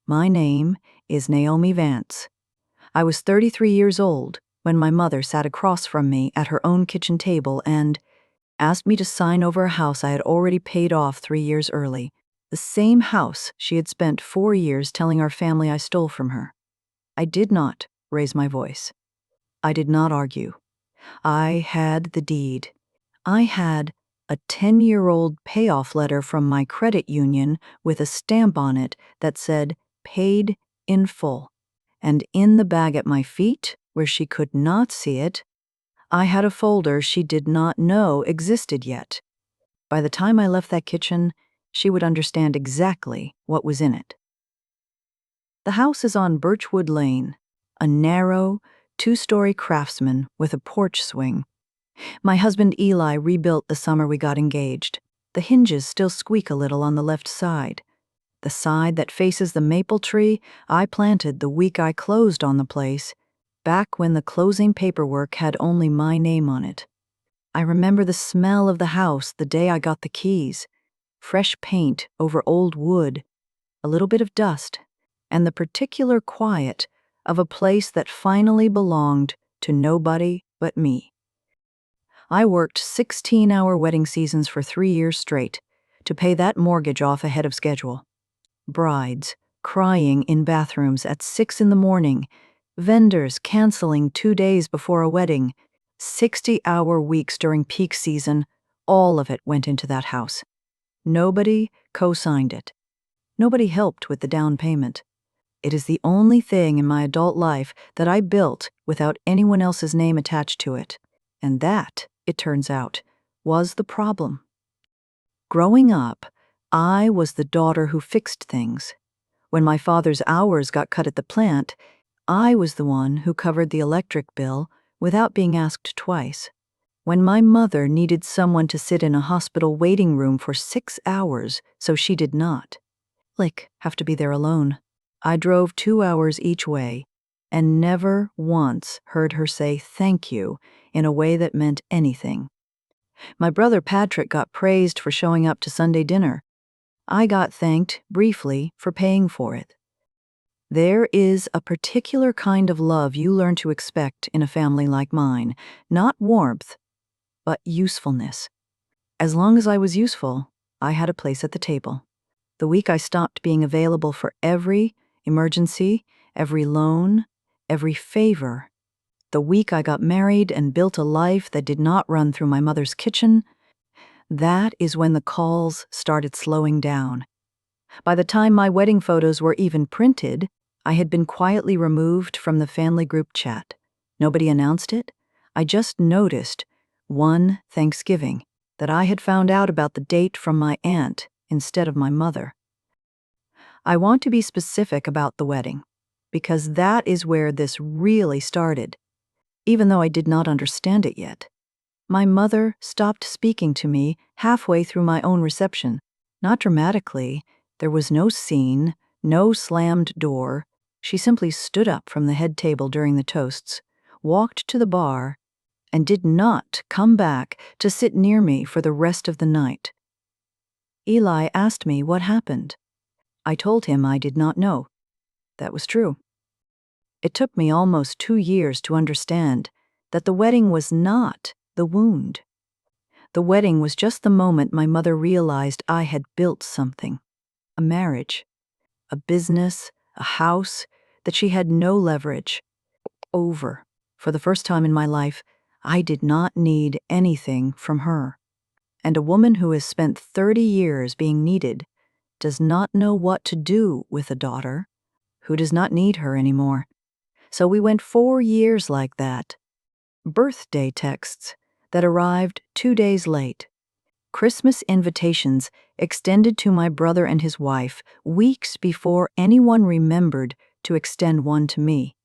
My name is Naomi Vance. I was 33 years old when my mother sat across from me at her own kitchen table and asked me to sign over a house I had already paid off 3 years early, the same house she had spent 4 years telling our family I stole from her. I did not raise my voice. I did not argue. I had the deed. I had a 10-year-old payoff letter from my credit union with a stamp on it that said, "Paid in full." And in the bag at my feet, where she could not see it, I had a folder she did not know existed yet. By the time I left that kitchen, she would understand exactly what was in it. The house is on Birchwood Lane, a narrow, 2-story craftsman with a porch swing. My husband Eli rebuilt the summer we got engaged. The hinges still squeak a little on the left side. The side that faces the maple tree I planted the week I closed on the place, back when the closing paperwork had only my name on it. I remember the smell of the house the day I got the keys. Fresh paint over old wood, a little bit of dust, and the particular quiet of a place that finally belonged to nobody but me. I worked 16-hour wedding seasons for 3 years straight to pay that mortgage off ahead of schedule. Brides crying in bathrooms at 6 in the morning, vendors canceling 2 days before a wedding, 60-hour weeks during peak season, all of it went into that house. Nobody co-signed it. Nobody helped with the down payment. It is the only thing in my adult life that I built without anyone else's name attached to it. And that, it turns out, was the problem. Growing up, I was the daughter who fixed things. When my father's hours got cut at the plant, I was the one who covered the electric bill without being asked twice. When my mother needed someone to sit in a hospital waiting room for 6 hours, so she did not, have to be there alone, I drove 2 hours each way and never once heard her say thank you in a way that meant anything. My brother Patrick got praised for showing up to Sunday dinner. I got thanked, briefly, for paying for it. There is a particular kind of love you learn to expect in a family like mine, not warmth, but usefulness. As long as I was useful, I had a place at the table. The week I stopped being available for every emergency, every loan, every favor, the week I got married and built a life that did not run through my mother's kitchen, that is when the calls started slowing down. By the time my wedding photos were even printed, I had been quietly removed from the family group chat. Nobody announced it. I just noticed, one Thanksgiving, that I had found out about the date from my aunt instead of my mother. I want to be specific about the wedding, because that is where this really started, even though I did not understand it yet. My mother stopped speaking to me halfway through my own reception. Not dramatically. There was no scene, no slammed door. She simply stood up from the head table during the toasts, walked to the bar, and did not come back to sit near me for the rest of the night. Eli asked me what happened. I told him I did not know. That was true. It took me almost 2 years to understand that the wedding was not the wound. The wedding was just the moment my mother realized I had built something. A marriage, a business, a house that she had no leverage over. For the first time in my life, I did not need anything from her. And a woman who has spent 30 years being needed does not know what to do with a daughter who does not need her anymore. So we went 4 years like that. Birthday texts that arrived 2 days late. Christmas invitations extended to my brother and his wife weeks before anyone remembered to extend one to me.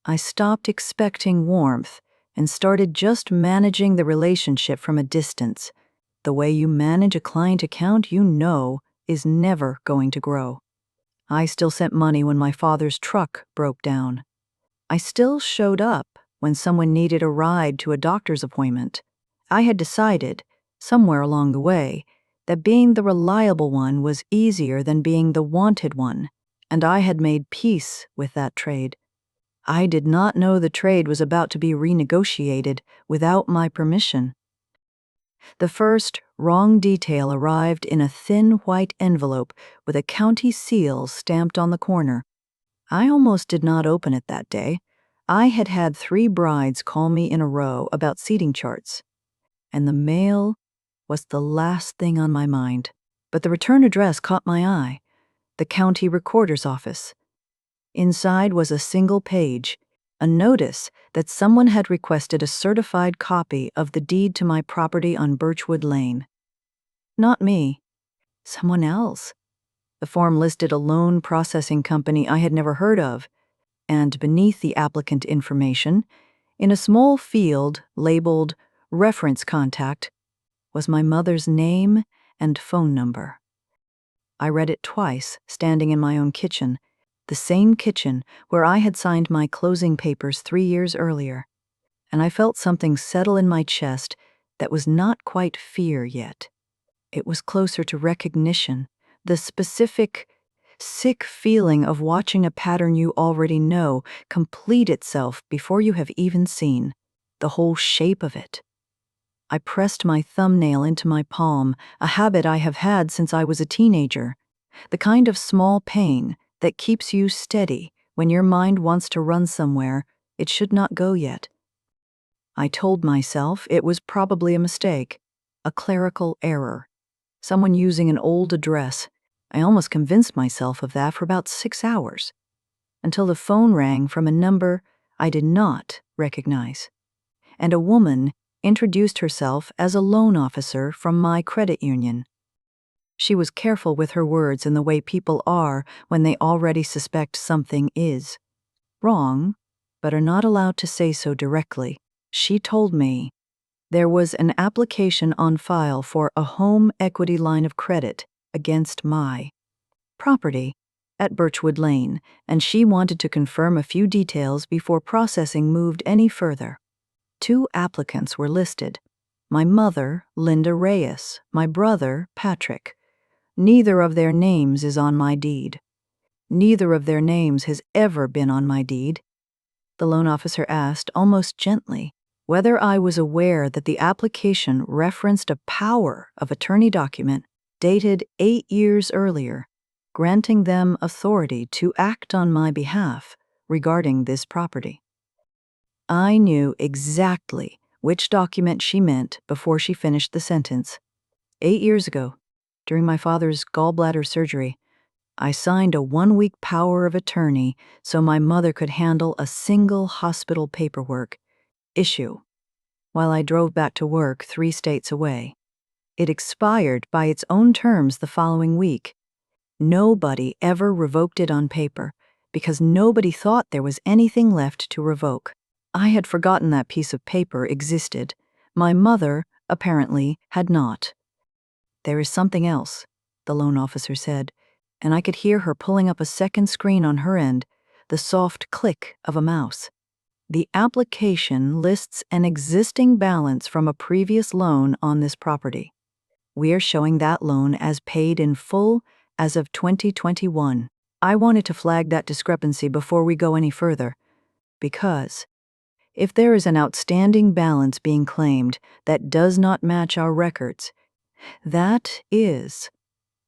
I stopped expecting warmth and started just managing the relationship from a distance. The way you manage a client account you know is never going to grow. I still sent money when my father's truck broke down. I still showed up when someone needed a ride to a doctor's appointment. I had decided, somewhere along the way, that being the reliable one was easier than being the wanted one, and I had made peace with that trade. I did not know the trade was about to be renegotiated without my permission. The first wrong detail arrived in a thin white envelope with a county seal stamped on the corner. I almost did not open it that day. I had had 3 brides call me in a row about seating charts, and the mail was the last thing on my mind. But the return address caught my eye, the county recorder's office. Inside was a single page, a notice that someone had requested a certified copy of the deed to my property on Birchwood Lane. Not me, someone else. The form listed a loan processing company I had never heard of, and beneath the applicant information, in a small field labeled Reference Contact, was my mother's name and phone number. I read it twice, standing in my own kitchen, the same kitchen where I had signed my closing papers 3 years earlier, and I felt something settle in my chest that was not quite fear yet. It was closer to recognition, the specific, sick feeling of watching a pattern you already know complete itself before you have even seen the whole shape of it. I pressed my thumbnail into my palm, a habit I have had since I was a teenager, the kind of small pain that keeps you steady when your mind wants to run somewhere it should not go yet. I told myself it was probably a mistake, a clerical error, someone using an old address. I almost convinced myself of that for about 6 hours, until the phone rang from a number I did not recognize, and a woman introduced herself as a loan officer from my credit union. She was careful with her words in the way people are when they already suspect something is wrong, but are not allowed to say so directly. She told me there was an application on file for a home equity line of credit against my property at Birchwood Lane, and she wanted to confirm a few details before processing moved any further. 2 applicants were listed: my mother, Linda Reyes, my brother, Patrick. Neither of their names is on my deed. Neither of their names has ever been on my deed. The loan officer asked, almost gently, whether I was aware that the application referenced a power of attorney document dated 8 years earlier, granting them authority to act on my behalf regarding this property. I knew exactly which document she meant before she finished the sentence. 8 years ago, during my father's gallbladder surgery, I signed a 1-week power of attorney so my mother could handle a single hospital paperwork issue while I drove back to work 3 states away. It expired by its own terms the following week. Nobody ever revoked it on paper because nobody thought there was anything left to revoke. I had forgotten that piece of paper existed. My mother, apparently, had not. "There is something else," the loan officer said, and I could hear her pulling up a second screen on her end, the soft click of a mouse. "The application lists an existing balance from a previous loan on this property. We are showing that loan as paid in full as of 2021. I wanted to flag that discrepancy before we go any further, because if there is an outstanding balance being claimed that does not match our records, that is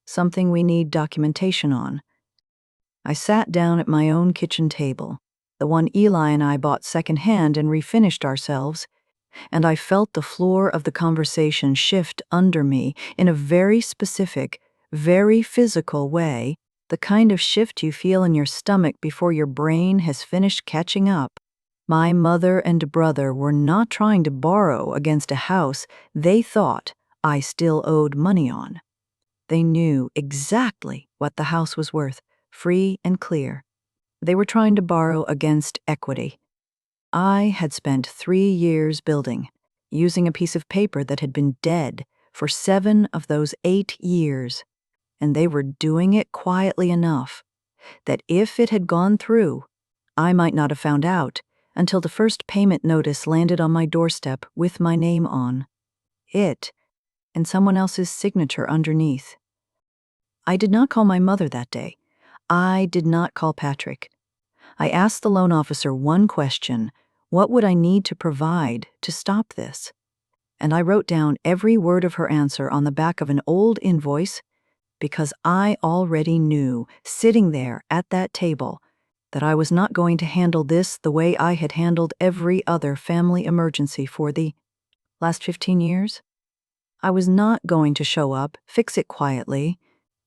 something we need documentation on." I sat down at my own kitchen table, the one Eli and I bought secondhand and refinished ourselves, and I felt the floor of the conversation shift under me in a very specific, very physical way, the kind of shift you feel in your stomach before your brain has finished catching up. My mother and brother were not trying to borrow against a house they thought I still owed money on. They knew exactly what the house was worth, free and clear. They were trying to borrow against equity. I had spent 3 years building, using a piece of paper that had been dead for 7 of those 8 years, and they were doing it quietly enough that if it had gone through, I might not have found out until the first payment notice landed on my doorstep with my name on it and someone else's signature underneath. I did not call my mother that day. I did not call Patrick. I asked the loan officer one question: what would I need to provide to stop this? And I wrote down every word of her answer on the back of an old invoice, because I already knew, sitting there at that table, that I was not going to handle this the way I had handled every other family emergency for the last 15 years. I was not going to show up, fix it quietly,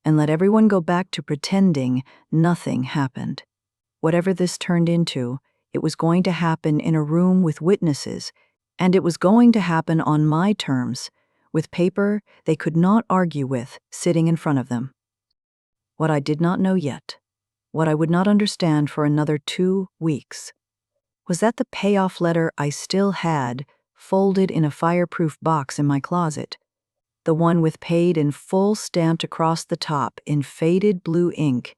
and let everyone go back to pretending nothing happened. Whatever this turned into, it was going to happen in a room with witnesses, and it was going to happen on my terms, with paper they could not argue with sitting in front of them. What I did not know yet, what I would not understand for another 2 weeks, was that the payoff letter I still had folded in a fireproof box in my closet, the one with paid in full stamped across the top in faded blue ink,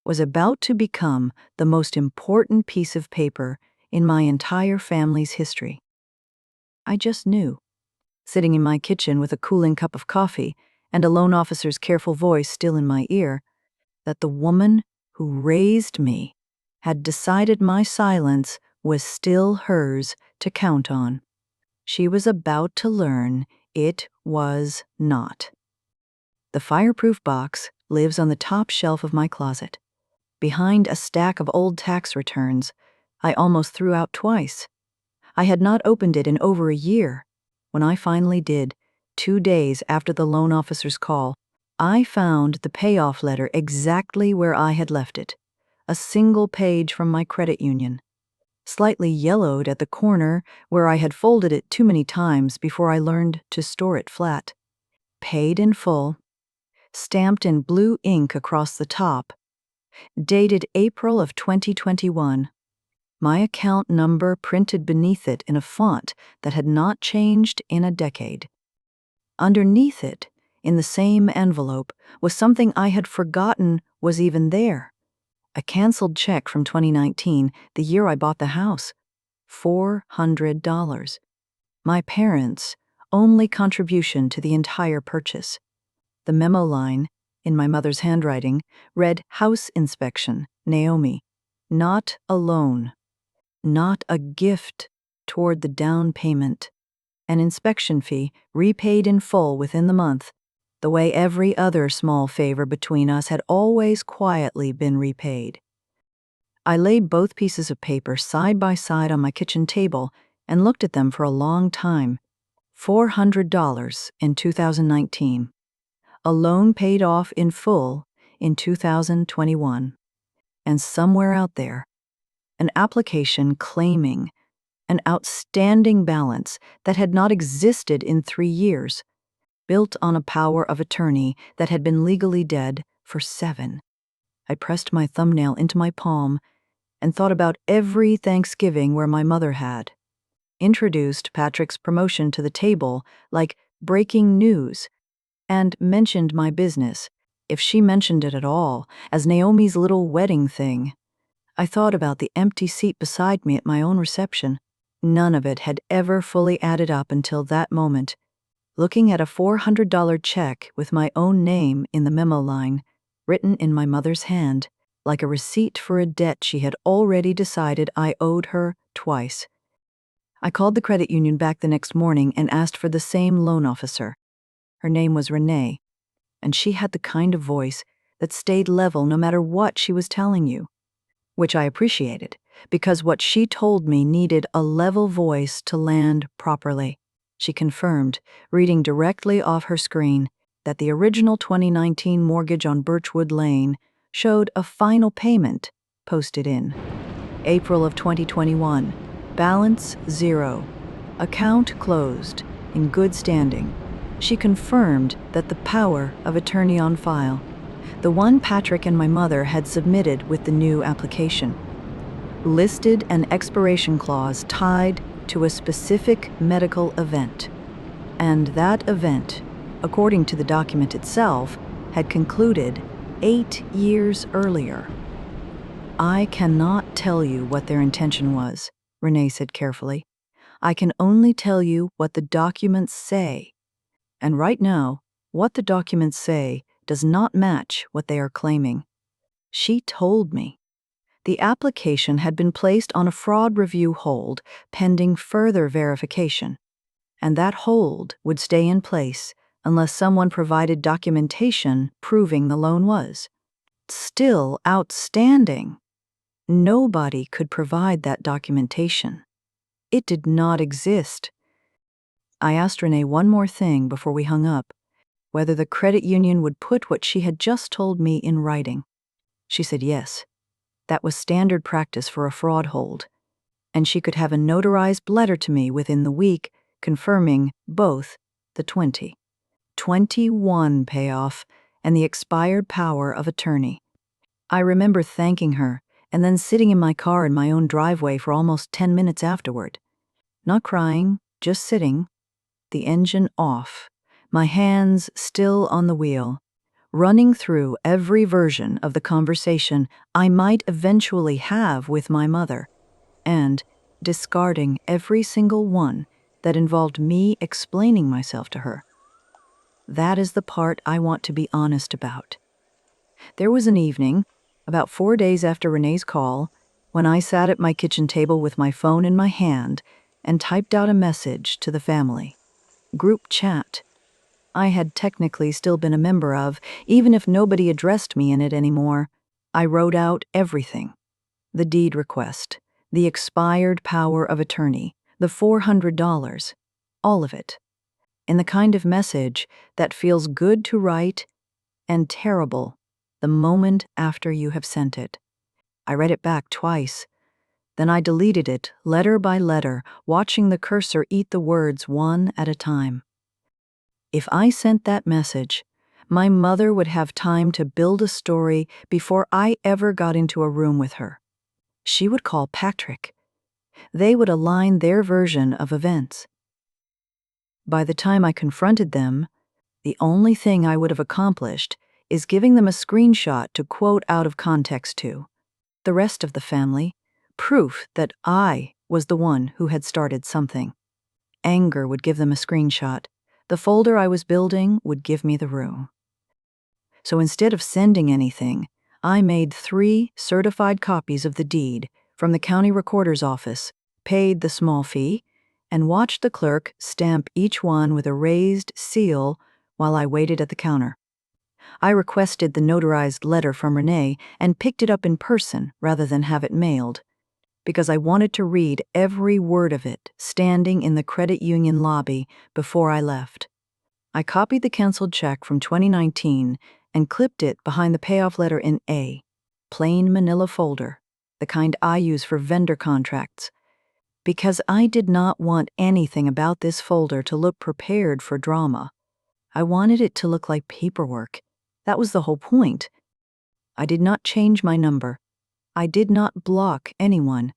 was about to become the most important piece of paper in my entire family's history. I just knew, sitting in my kitchen with a cooling cup of coffee and a loan officer's careful voice still in my ear, that the woman who raised me had decided my silence was still hers to count on. She was about to learn it was not. The fireproof box lives on the top shelf of my closet, behind a stack of old tax returns I almost threw out twice. I had not opened it in over a year. When I finally did, 2 days after the loan officer's call, I found the payoff letter exactly where I had left it, a single page from my credit union, slightly yellowed at the corner where I had folded it too many times before I learned to store it flat. Paid in full, stamped in blue ink across the top, dated April of 2021. My account number printed beneath it in a font that had not changed in a decade. Underneath it, in the same envelope, was something I had forgotten was even there. A canceled check from 2019, the year I bought the house. $400. My parents' only contribution to the entire purchase. The memo line, in my mother's handwriting, read House Inspection, Naomi. Not a loan. Not a gift toward the down payment. An inspection fee repaid in full within the month, the way every other small favor between us had always quietly been repaid. I laid both pieces of paper side by side on my kitchen table and looked at them for a long time. $400 in 2019. A loan paid off in full in 2021. And somewhere out there, an application claiming an outstanding balance that had not existed in 3 years, built on a power of attorney that had been legally dead for 7. I pressed my thumbnail into my palm and thought about every Thanksgiving where my mother had introduced Patrick's promotion to the table like breaking news, and mentioned my business, if she mentioned it at all, as Naomi's little wedding thing. I thought about the empty seat beside me at my own reception. None of it had ever fully added up until that moment, looking at a $400 check with my own name in the memo line, written in my mother's hand, like a receipt for a debt she had already decided I owed her twice. I called the credit union back the next morning and asked for the same loan officer. Her name was Renee, and she had the kind of voice that stayed level no matter what she was telling you, which I appreciated, because what she told me needed a level voice to land properly. She confirmed, reading directly off her screen, that the original 2019 mortgage on Birchwood Lane showed a final payment posted in April of 2021. Balance 0. Account closed, in good standing. She confirmed that the power of attorney on file, the one Patrick and my mother had submitted with the new application, listed an expiration clause tied to a specific medical event. And that event, according to the document itself, had concluded 8 years earlier. I cannot tell you what their intention was, Renee said carefully. I can only tell you what the documents say. And right now, what the documents say does not match what they are claiming. She told me. The application had been placed on a fraud review hold pending further verification, and that hold would stay in place unless someone provided documentation proving the loan was still outstanding. Nobody could provide that documentation. It did not exist. I asked Renee one more thing before we hung up, whether the credit union would put what she had just told me in writing. She said yes. That was standard practice for a fraud hold, and she could have a notarized letter to me within the week confirming both the 21 payoff and the expired power of attorney. I remember thanking her and then sitting in my car in my own driveway for almost 10 minutes afterward. Not crying, just sitting, the engine off, my hands still on the wheel, running through every version of the conversation I might eventually have with my mother, and discarding every single one that involved me explaining myself to her. That is the part I want to be honest about. There was an evening, about 4 days after Renee's call, when I sat at my kitchen table with my phone in my hand and typed out a message to the family. Group chat. I had technically still been a member of, even if nobody addressed me in it anymore. I wrote out everything. The deed request, the expired power of attorney, the $400, all of it. In the kind of message that feels good to write and terrible the moment after you have sent it. I read it back twice. Then I deleted it, letter by letter, watching the cursor eat the words one at a time. If I sent that message, my mother would have time to build a story before I ever got into a room with her. She would call Patrick. They would align their version of events. By the time I confronted them, the only thing I would have accomplished is giving them a screenshot to quote out of context to. The rest of the family, proof that I was the one who had started something. Anger would give them a screenshot. The folder I was building would give me the room. So instead of sending anything, I made 3 certified copies of the deed from the county recorder's office, paid the small fee, and watched the clerk stamp each one with a raised seal while I waited at the counter. I requested the notarized letter from Renee and picked it up in person rather than have it mailed, because I wanted to read every word of it standing in the credit union lobby before I left. I copied the canceled check from 2019 and clipped it behind the payoff letter in A, plain manila folder, the kind I use for vendor contracts, because I did not want anything about this folder to look prepared for drama. I wanted it to look like paperwork. That was the whole point. I did not change my number. I did not block anyone.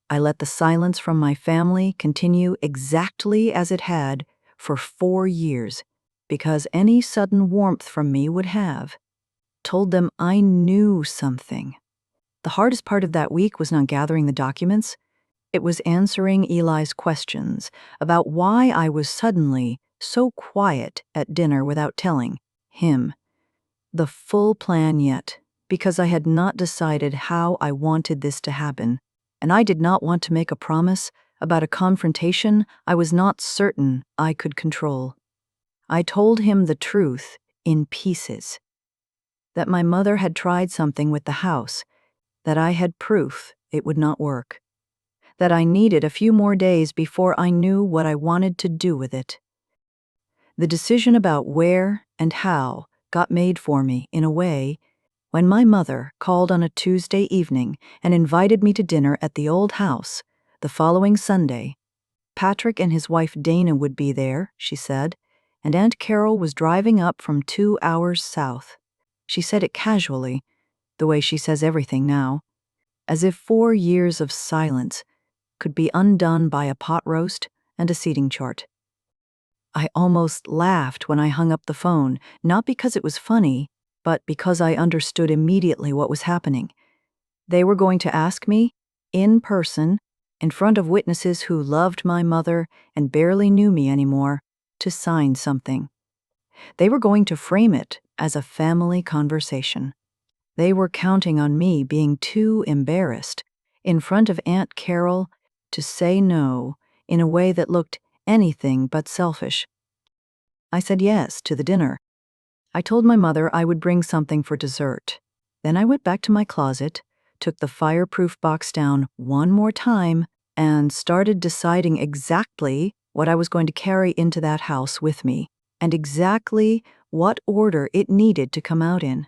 I let the silence from my family continue exactly as it had for 4 years, because any sudden warmth from me would have. Told them I knew something. The hardest part of that week was not gathering the documents. It was answering Eli's questions about why I was suddenly so quiet at dinner without telling him the full plan yet, because I had not decided how I wanted this to happen, and I did not want to make a promise about a confrontation I was not certain I could control. I told him the truth in pieces. That my mother had tried something with the house, that I had proof it would not work, that I needed a few more days before I knew what I wanted to do with it. The decision about where and how got made for me, in a way, when my mother called on a Tuesday evening and invited me to dinner at the old house the following Sunday. Patrick and his wife Dana would be there, she said, and Aunt Carol was driving up from 2 hours south. She said it casually, the way she says everything now, as if 4 years of silence could be undone by a pot roast and a seating chart. I almost laughed when I hung up the phone, not because it was funny, but because I understood immediately what was happening. They were going to ask me, in person, in front of witnesses who loved my mother and barely knew me anymore, to sign something. They were going to frame it as a family conversation. They were counting on me being too embarrassed in front of Aunt Carol to say no in a way that looked anything but selfish. I said yes to the dinner. I told my mother I would bring something for dessert. Then I went back to my closet, took the fireproof box down one more time, and started deciding exactly what I was going to carry into that house with me, and exactly what order it needed to come out in.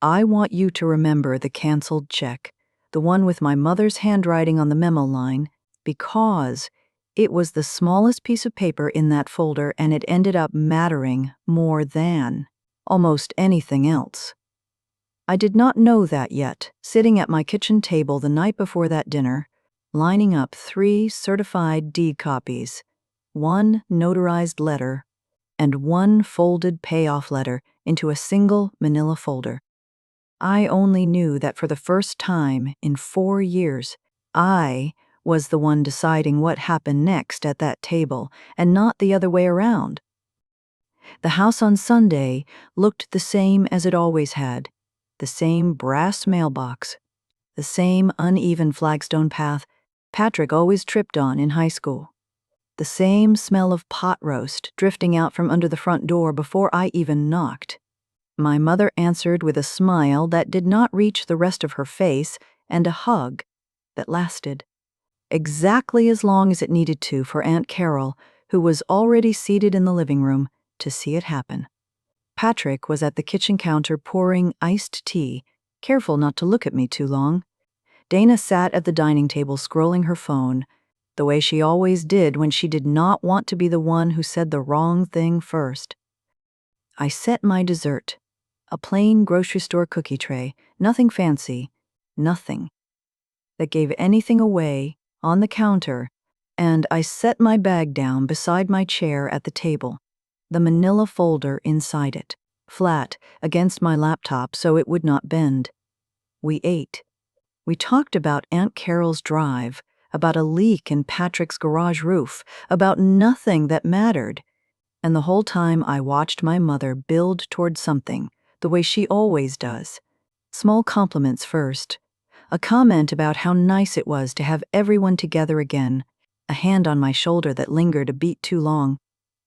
I want you to remember the canceled check, the one with my mother's handwriting on the memo line, because it was the smallest piece of paper in that folder and it ended up mattering more than almost anything else. I did not know that yet, sitting at my kitchen table the night before that dinner, lining up 3 certified deed copies, 1 notarized letter, and 1 folded payoff letter into a single manila folder. I only knew that for the first time in 4 years, I was the one deciding what happened next at that table, and not the other way around. The house on Sunday looked the same as it always had, the same brass mailbox, the same uneven flagstone path Patrick always tripped on in high school, the same smell of pot roast drifting out from under the front door before I even knocked. My mother answered with a smile that did not reach the rest of her face and a hug that lasted exactly as long as it needed to for Aunt Carol, who was already seated in the living room, to see it happen. Patrick was at the kitchen counter pouring iced tea, careful not to look at me too long. Dana sat at the dining table scrolling her phone, the way she always did when she did not want to be the one who said the wrong thing first. I set my dessert, a plain grocery store cookie tray, nothing fancy, nothing that gave anything away, on the counter, and I set my bag down beside my chair at the table, the manila folder inside it, flat against my laptop so it would not bend. We ate. We talked about Aunt Carol's drive, about a leak in Patrick's garage roof, about nothing that mattered. And the whole time I watched my mother build toward something, the way she always does. Small compliments first. A comment about how nice it was to have everyone together again, a hand on my shoulder that lingered a beat too long.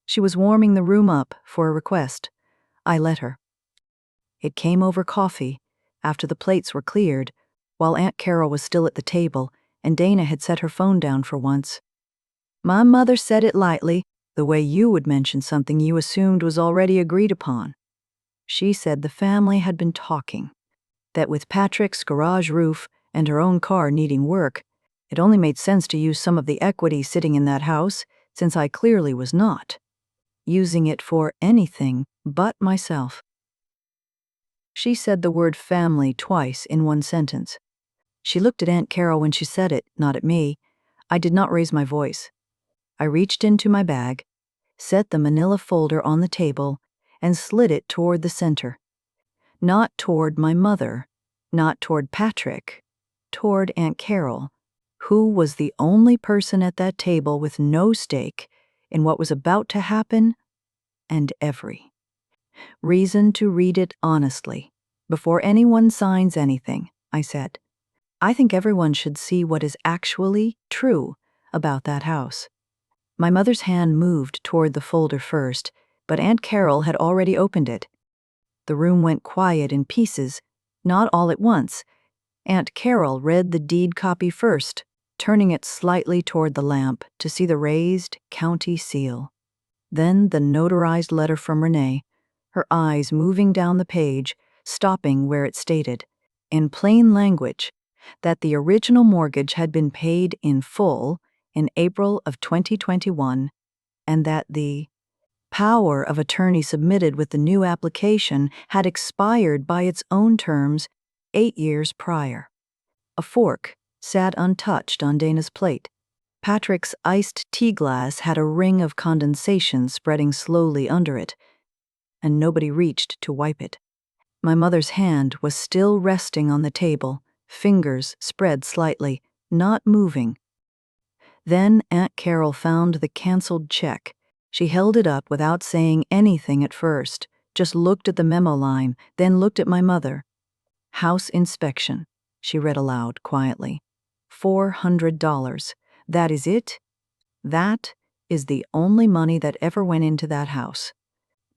She was warming the room up for a request. I let her. It came over coffee, after the plates were cleared, while Aunt Carol was still at the table, and Dana had set her phone down for once. My mother said it lightly, the way you would mention something you assumed was already agreed upon. She said the family had been talking, that with Patrick's garage roof and her own car needing work, it only made sense to use some of the equity sitting in that house, since I clearly was not using it for anything but myself. She said the word family twice in one sentence. She looked at Aunt Carol when she said it, not at me. I did not raise my voice. I reached into my bag, set the manila folder on the table, and slid it toward the center. Not toward my mother, not toward Patrick, toward Aunt Carol, who was the only person at that table with no stake in what was about to happen, and every reason to read it honestly. Before anyone signs anything, I said, I think everyone should see what is actually true about that house. My mother's hand moved toward the folder first, but Aunt Carol had already opened it. The room went quiet in pieces, not all at once. Aunt Carol read the deed copy first, turning it slightly toward the lamp to see the raised county seal. Then the notarized letter from Renee, her eyes moving down the page, stopping where it stated, in plain language, that the original mortgage had been paid in full in April of 2021, and that the power of attorney submitted with the new application had expired by its own terms 8 years prior. A fork sat untouched on Dana's plate. Patrick's iced tea glass had a ring of condensation spreading slowly under it, and nobody reached to wipe it. My mother's hand was still resting on the table, fingers spread slightly, not moving. Then Aunt Carol found the canceled check. She held it up without saying anything at first, just looked at the memo line, then looked at my mother. House inspection, she read aloud quietly. $400. That is it? That is the only money that ever went into that house.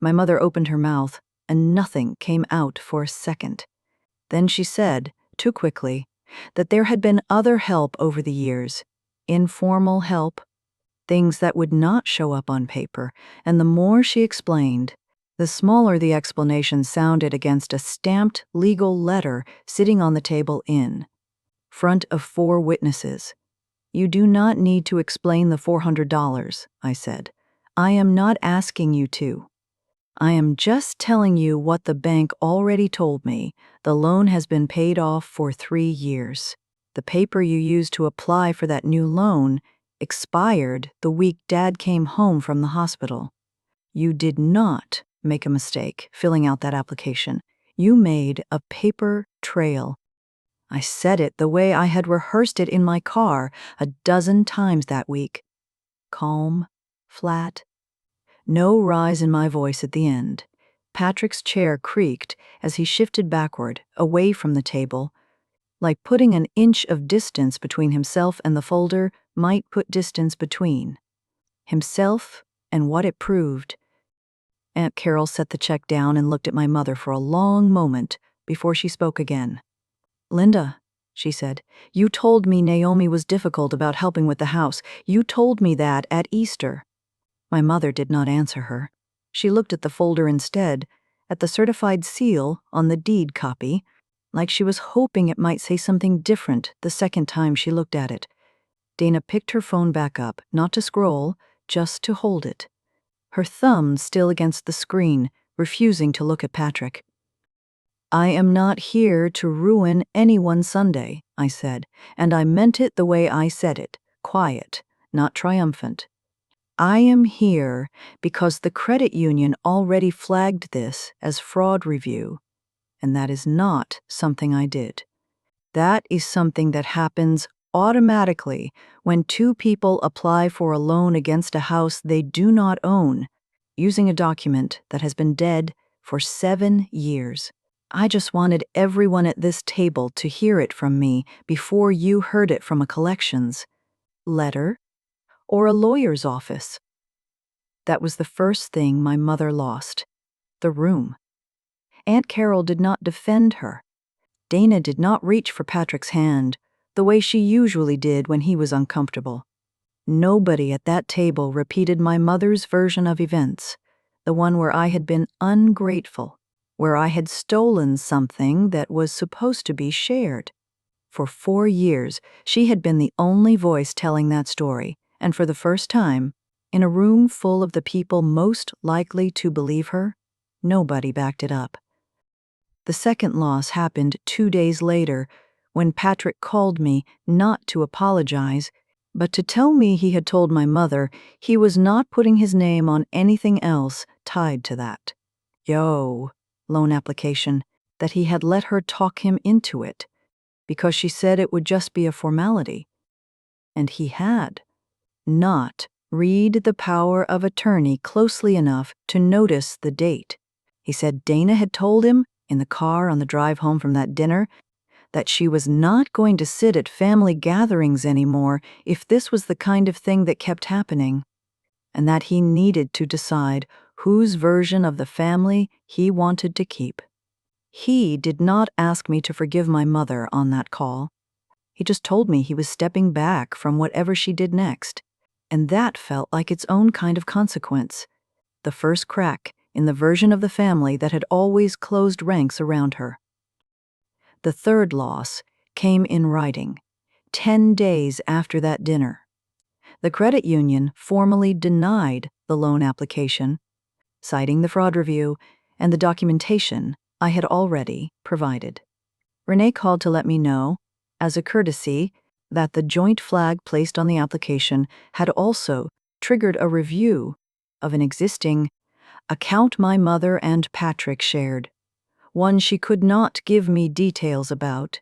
My mother opened her mouth, and nothing came out for a second. Then she said, too quickly, that there had been other help over the years, informal help, things that would not show up on paper, and the more she explained, the smaller the explanation sounded against a stamped legal letter sitting on the table in front of 4 witnesses. You do not need to explain the $400, I said. I am not asking you to. I am just telling you what the bank already told me. The loan has been paid off for 3 years. The paper you used to apply for that new loan expired the week Dad came home from the hospital. You did not make a mistake filling out that application. You made a paper trail. I said it the way I had rehearsed it in my car a dozen times that week. Calm, flat, no rise in my voice at the end. Patrick's chair creaked as he shifted backward, away from the table, like putting an inch of distance between himself and the folder might put distance between himself and what it proved. Aunt Carol set the check down and looked at my mother for a long moment before she spoke again. Linda, she said, you told me Naomi was difficult about helping with the house. You told me that at Easter. My mother did not answer her. She looked at the folder instead, at the certified seal on the deed copy, like she was hoping it might say something different the second time she looked at it. Dana picked her phone back up, not to scroll, just to hold it. Her thumb still against the screen, refusing to look at Patrick. I am not here to ruin anyone's Sunday, I said, and I meant it the way I said it, quiet, not triumphant. I am here because the credit union already flagged this as fraud review, and that is not something I did. That is something that happens automatically when 2 people apply for a loan against a house they do not own, using a document that has been dead for 7 years. I just wanted everyone at this table to hear it from me before you heard it from a collections letter or a lawyer's office. That was the first thing my mother lost, the room. Aunt Carol did not defend her. Dana did not reach for Patrick's hand the way she usually did when he was uncomfortable. Nobody at that table repeated my mother's version of events, the one where I had been ungrateful, where I had stolen something that was supposed to be shared. For 4 years, she had been the only voice telling that story, and for the first time, in a room full of the people most likely to believe her, nobody backed it up. The second loss happened 2 days later, when Patrick called me not to apologize, but to tell me he had told my mother he was not putting his name on anything else tied to that. Loan application, that he had let her talk him into it, because she said it would just be a formality. And he had not read the power of attorney closely enough to notice the date. He said Dana had told him, in the car on the drive home from that dinner, that she was not going to sit at family gatherings anymore if this was the kind of thing that kept happening, and that he needed to decide whose version of the family he wanted to keep. He did not ask me to forgive my mother on that call. He just told me he was stepping back from whatever she did next, and that felt like its own kind of consequence, the first crack in the version of the family that had always closed ranks around her. The third loss came in writing, 10 days after that dinner. The credit union formally denied the loan application, citing the fraud review and the documentation I had already provided. Renee called to let me know, as a courtesy, that the joint flag placed on the application had also triggered a review of an existing account my mother and Patrick shared, one she could not give me details about,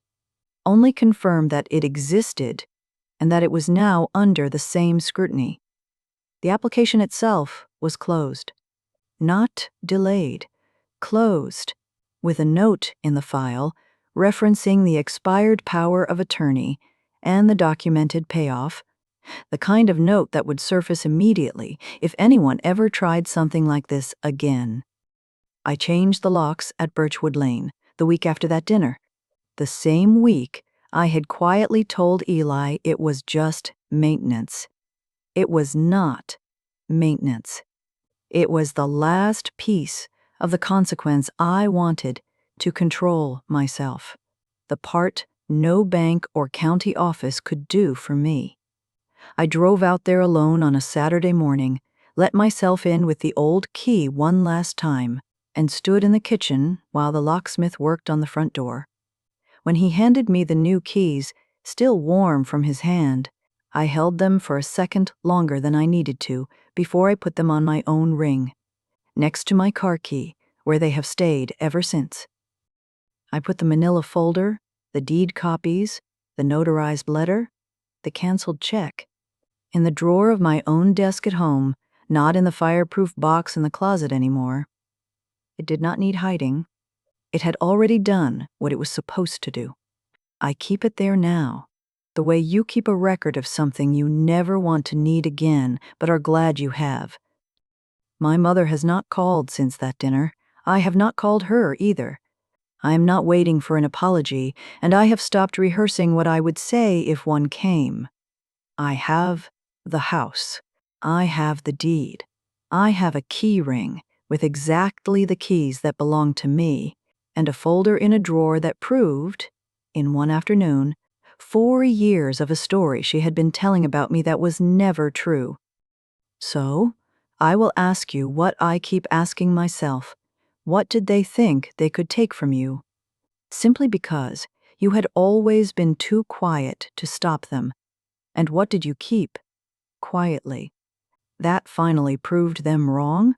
only confirmed that it existed and that it was now under the same scrutiny. The application itself was closed. Not delayed, closed, with a note in the file referencing the expired power of attorney and the documented payoff, the kind of note that would surface immediately if anyone ever tried something like this again. I changed the locks at Birchwood Lane the week after that dinner. The same week, I had quietly told Eli it was just maintenance. It was not maintenance. It was the last piece of the consequence I wanted to control myself, the part no bank or county office could do for me. I drove out there alone on a Saturday morning, let myself in with the old key one last time, and stood in the kitchen while the locksmith worked on the front door. When he handed me the new keys, still warm from his hand, I held them for a second longer than I needed to before I put them on my own ring, next to my car key, where they have stayed ever since. I put the manila folder, the deed copies, the notarized letter, the canceled check, in the drawer of my own desk at home, not in the fireproof box in the closet anymore. It did not need hiding. It had already done what it was supposed to do. I keep it there now, the way you keep a record of something you never want to need again but are glad you have. My mother has not called since that dinner. I have not called her either. I am not waiting for an apology, and I have stopped rehearsing what I would say if one came. I have the house. I have the deed. I have a key ring with exactly the keys that belong to me, and a folder in a drawer that proved, in one afternoon, 4 years of a story she had been telling about me that was never true. So, I will ask you what I keep asking myself. What did they think they could take from you? Simply because you had always been too quiet to stop them. And what did you keep? Quietly. That finally proved them wrong?